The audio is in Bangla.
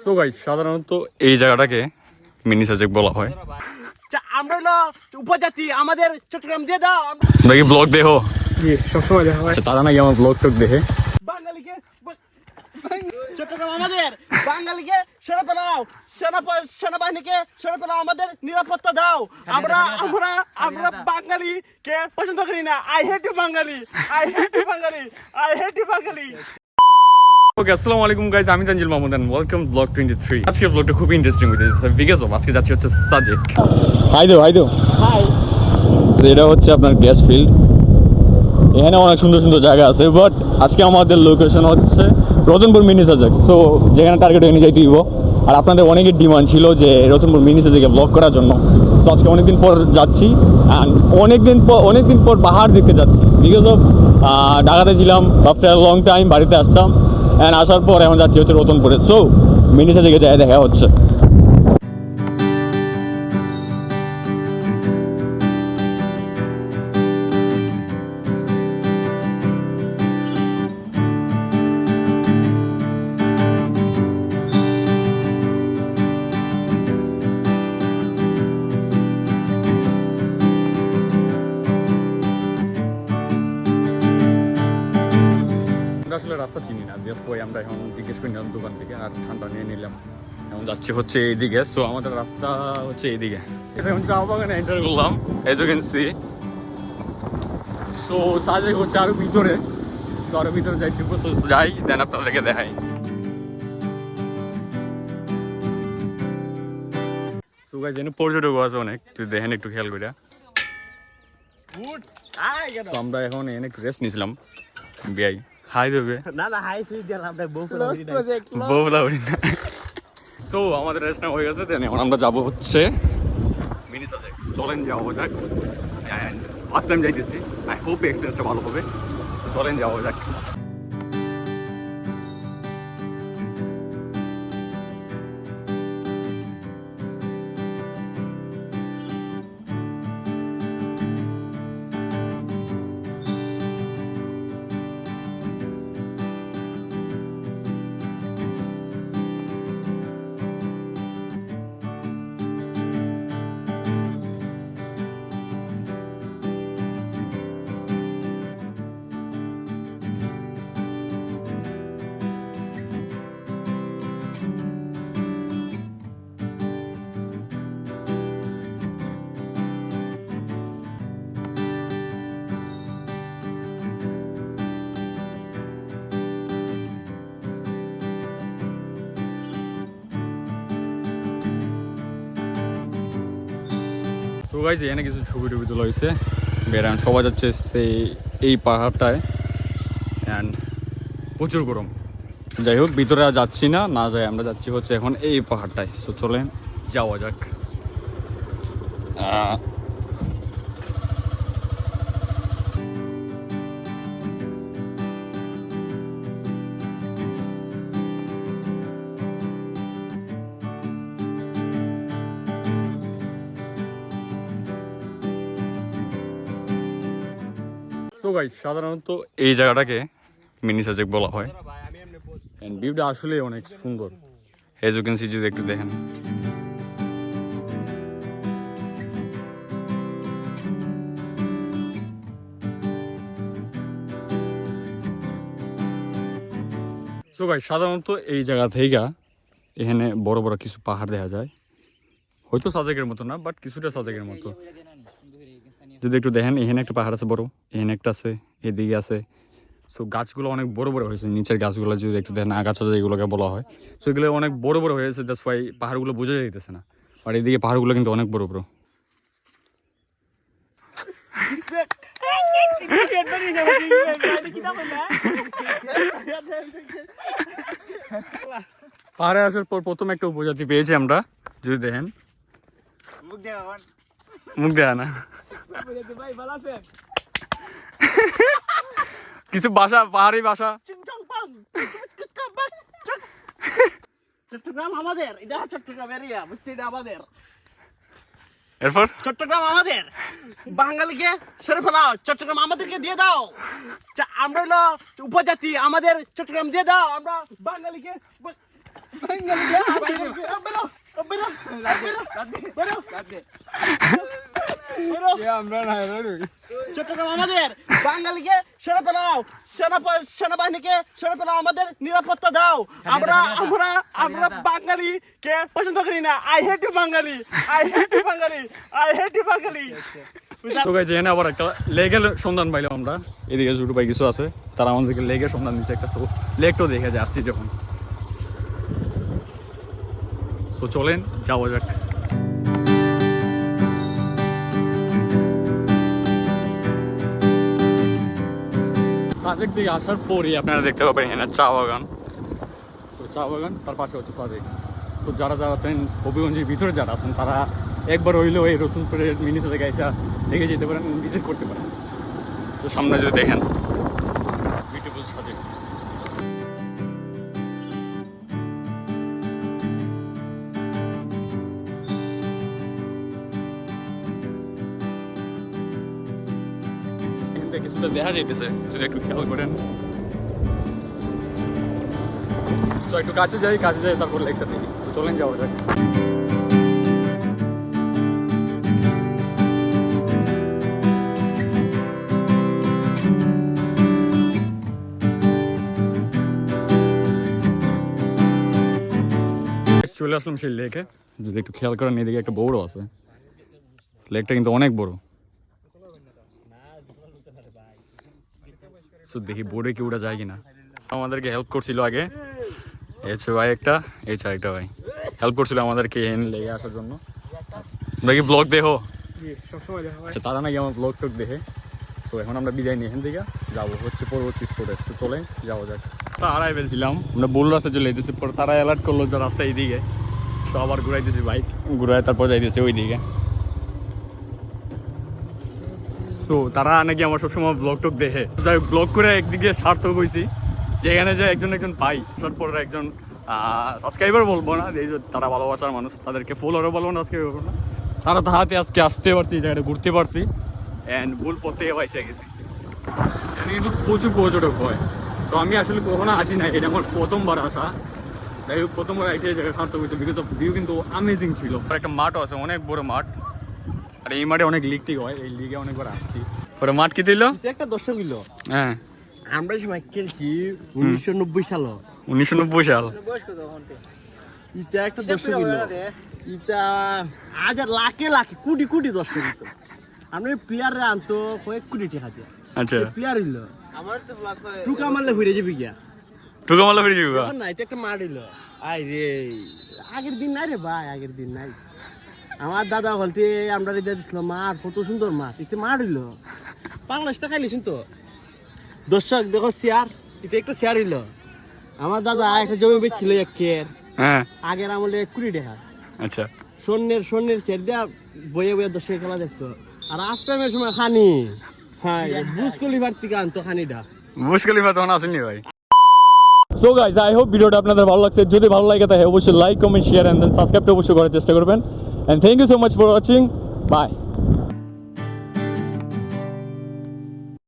সো গাইস সাধারণত এই জায়গাটাকে মিনি সাজেক বলা হয়। আমরা হলো উপজাতি, আমাদের চট্টগ্রাম দিয়ে দাও। নাকি ব্লগ দেখো? সবসময় দেখা হয়। আচ্ছা তারা নাকি আমার ব্লগ টক দেখে। বাঙালিকে চট্টগ্রাম আমাদের, বাঙালিকে সেরা পেলাও, সেনাবাহিনীকে সেরা পেলাও, আমাদের নিরাপত্তা দাও। আমরা আমরা আমরা বাঙালিকে পছন্দ করি না। I hate you Bangali, I hate you Bangali, I hate you Bangali. Okay আসসালামু আলাইকুম গাইস, আমি Tanjil Mahmud and welcome blog 23। আজকের ব্লগটা খুব ইন্টারেস্টিং হইতেছে বিকজ অফ আজকে যাচ্ছি হচ্ছে সাজেক। হাই দো হাই। এটা হচ্ছে আপনার গ্যাস ফিল্ড। এখানে অনেক সুন্দর সুন্দর জায়গা আছে, বাট আজকে আমাদের লোকেশন হচ্ছে রতনপুর মিনি সাজেক। সো যেখানে টার্গেট এনে যাইতে দিব। আর আপনাদের অনেকের ডিমান্ড ছিল যে রতনপুর মিনি সাজেকে ব্লগ করার জন্য। তো আজকে অনেকদিন পর যাচ্ছি অ্যান্ড অনেকদিন পর পাহাড় দেখতে যাচ্ছি বিকজ অফ ঢাকাতে ছিলাম, আফটার লং টাইম বাড়িতে আসতাম অ্যান্ড আসার পর এখন যাচ্ছি হচ্ছে রতনপুরে। সো মিনি সাজেকে যাই দেখা হচ্ছে। আসলে রাস্তা চিনি না, দেশ বই আমরা এখন জিজ্ঞেস করে নিলাম দোকান থেকে আর ঠান্ডা নিয়ে নিলাম। এখন যাচ্ছি হচ্ছে এইদিকে। সো আমাদের রাস্তা হচ্ছে এইদিকে। এখন চা বাগানে এন্টার করলাম, as you can see. So Sajek হচ্ছে আরো ভিতরে, তো আরো ভিতরে যাই দেন আপনাদেরকে দেখাই। সো গাইস এখানে পর্যটক আছে অনেক, তুই দেখেন একটু খেয়াল করে। তো আমরা এখন এখানে একটু রেস্ট নিয়েছিলাম। বিআই হাই দেবে না না, হাই সুই দিলাম, আমরা বউলা উড়ি না। সো আমাদের রেস্ট নেওয়া হয়ে গেছে, দেন এখন আমরা যাবো হচ্ছে মিনি সাজেক। চলেন যাওয়া যাক। ফার্স্ট টাইম যাইতেছি, আই হোপ এক্সপিরিয়েন্সটা ভালো হবে। চলেন যাওয়া যাক। তো গাইস এখানে কিছু ছবি টবি তোলা হয়েছে। বেড়ান সবাই যাচ্ছে সেই এই পাহাড়টায় অ্যান্ড প্রচুর গরম। যাই হোক ভিতরে আর যাচ্ছি না, না যাই আমরা যাচ্ছি হচ্ছে এখন এই পাহাড়টায়। সো চলেন যাওয়া যাক। তো গাইস সাধারণত এই জায়গাটাকে মিনি সাজেক বলা হয় এন্ড ভিউটা আসলে অনেক সুন্দর। এজ ইউ ক্যান সি, যদি একটু দেখেন। সো গাইস সাধারণত এই জায়গা থেকে এখানে বড় বড় কিছু পাহাড় দেখা যায়, হয়তো সাজেকের মতো না বাট কিছুটা সাজেকের মতো। যদি একটু দেখেন এখানে একটা পাহাড় আছে বড়, এখানে একটা আছে, এদিকে আছে। সো গাছগুলো অনেক বড় বড় হয়েছে, নিচের গাছগুলো যদি একটু দেখেন আগাছা যেগুলোকে বলা হয়, সো এগুলো অনেক বড় বড় হয়েছে। দ্যাটস ওয়াই পাহাড়গুলো বোঝা যাইতেছে না, আর এদিকে পাহাড়গুলো কিন্তু অনেক বড় বড়। পাহাড়ে আসার পর প্রথম একটা উপজাতি পেয়েছি আমরা, যদি দেখেন। মুখ দেখা না, কিছু ভাষা, পাহাড়ি ভাষা। চট্টগ্রাম আমাদের, এটা চট্টগ্রাম এরিয়া, বুঝছি, এটা আমাদের। এরপর চট্টগ্রাম আমাদের, বাঙালিকে সরে ফেলাও, চট্টগ্রাম আমাদেরকে দিয়ে দাও। আমরা হলো উপজাতি, আমাদের চট্টগ্রাম দিয়ে দাও। আমরা বাঙালিকে চট্টগ্রাম আমাদের, বাঙালিকে সরে পেলাও, সেনাবাহিনীকে সরে পেলাও, আমাদের নিরাপত্তা দাও। আমরা আমরা আমরা বাঙালিকে পছন্দ করি না। I hate you Bangali, I hate you Bangali, I hate you Bangali. তো গাইজ এখানে আবার একটা লেগের সন্ধান পাইলাম আমরা। এদিকে ছোট ভাই কিছু আছে, তারা আমাদেরকে লেগের সন্ধান দিচ্ছে একটা। তো লেগটাও দেখে যে আসছি যখন, তো চলেন যাওয়া যাক। সাজেক দিকে আসার পরই আপনারা দেখতে পাবেন এখানে চা বাগান। তো চা বাগান, তার পাশে হচ্ছে সাজেক। তো যারা যারা আছেন হবিগঞ্জের ভিতরে যারা আছেন, তারা একবার হইলেও এই রতনপুরের মিনি সাজেক এসে দেখে যেতে পারেন, ভিজিট করতে পারেন। তো সামনে যদি দেখেন বিউটিফুল সাজেক। কিছুটা দেখা যাইতেছে যদি একটু খেয়াল করেন। তো একটু কাছে যাই তারপর লেকটা দেখি। তো চলেন যাওয়া যাক। চলে আসলাম সেই লেকে, যদি একটু খেয়াল করেন এদিকে একটা বড় আছে। লেকটা কিন্তু অনেক বড়। দেখি বোর্ডে কি ওটা যায় কিনা। আমাদেরকে হেল্প করছিল আগে এসে ভাই একটা, এই চারটা ভাই হেল্প করছিল আমাদেরকে লেগে আসার জন্য। নাকি ব্লগ দেখো? আচ্ছা, তারা নাকি আমার ব্লগ টক দেখে। তো এখন আমরা বিদায় নিয়ে এখান থেকে যাবো হচ্ছে পরবর্তী স্পটে। তো চলে যাওয়া যাক। তারাই ফেলছিলাম আমরা, বললো রাস্তা চলে যেতেছি, পরে তারা অ্যালার্ট করলো যে রাস্তা এইদিকে। তো আবার ঘুরাইতেছি বাইক, ঘুরাই তারপর যাইতেছে ওইদিকে। সো তারা নাকি আমার সবসময় ব্লগ টক দেখে, যাই ব্লগ করে একদিকে সার্থক হয়েছি যে এখানে যে একজন পাই, তারপর একজন সাবস্ক্রাইবার বলবো না, এই যে তারা ভালোবাসার মানুষ, তাদেরকে ফলোয়ারও বলবো না, সাবস্ক্রাইবার বলবো না, তারা তাহাতে আজকে আসতে পারছি, এই জায়গাটা ঘুরতে পারছি অ্যান্ড ভুল পথে পাইছে গেছি। এখানে কিন্তু প্রচুর পর্যটক হয়। তো আমি আসলে কখনো আসি না, এটা আমার প্রথমবার আসা। যাই হোক, প্রথমবার এসে এই জায়গায় সার্থক হয়েছে, বিকজ অফ ভিউ কিন্তু অ্যামেজিং ছিল। একটা মাঠও আছে, অনেক বড় মাঠ, আর এই মাঠে অনেক লিগ টিগ হয়, এই লিগে অনেকবার আসছি। ওরা মাঠ কি দিল? একটা দর্শক হইল। হ্যাঁ, আমরা সময় খেলছি 1990 সাল। 1990 সাল। ইটা একটা দর্শক হইল। ইটা আজ লাখে লাখে কোটি কোটি দর্শক হইত। আমরা প্লেয়ারে আনতো কয়েক কোটি টাকা দিয়ে। আচ্ছা, প্লেয়ার হইল। আমার তো প্লাস টুকা মারলে ঘুরে যাবি গিয়া। টুকা মারলে ঘুরে যাবি? না, এটা একটা মার হইল। আই রে, আগের দিন নাই রে ভাই, আগের দিন নাই। আমার দাদা বলতে আমরা দিছিল মাঠ, কত সুন্দর মাঠ, এটা মাঠ হইল। 5 লাখ টাকা খাইলিস তো দর্শক। দেখো চেয়ার, এটা একটা চেয়ার হইল। আমার দাদা একটা জমি বেচছিল একের, হ্যাঁ, আগের আমলে 1 কোটি টাকা। আচ্ছা, স্বর্ণের চেয়ার দিয়া বয়ে বয়ে দর্শক খেলা দেখতো। আর আফটারের সময় খানি, হ্যাঁ, বুজ খলিফার থেকে আনতো খানিটা। বুজ খলিফা তখন আসেনি ভাই। সো গাইস, আই হোপ ভিডিওটা আপনাদের ভালো লাগছে। যদি ভালো লাগে তাহলে অবশ্যই like, comment, share and then subscribe অবশ্যই করার চেষ্টা করবেন। And thank you so much for watching. By.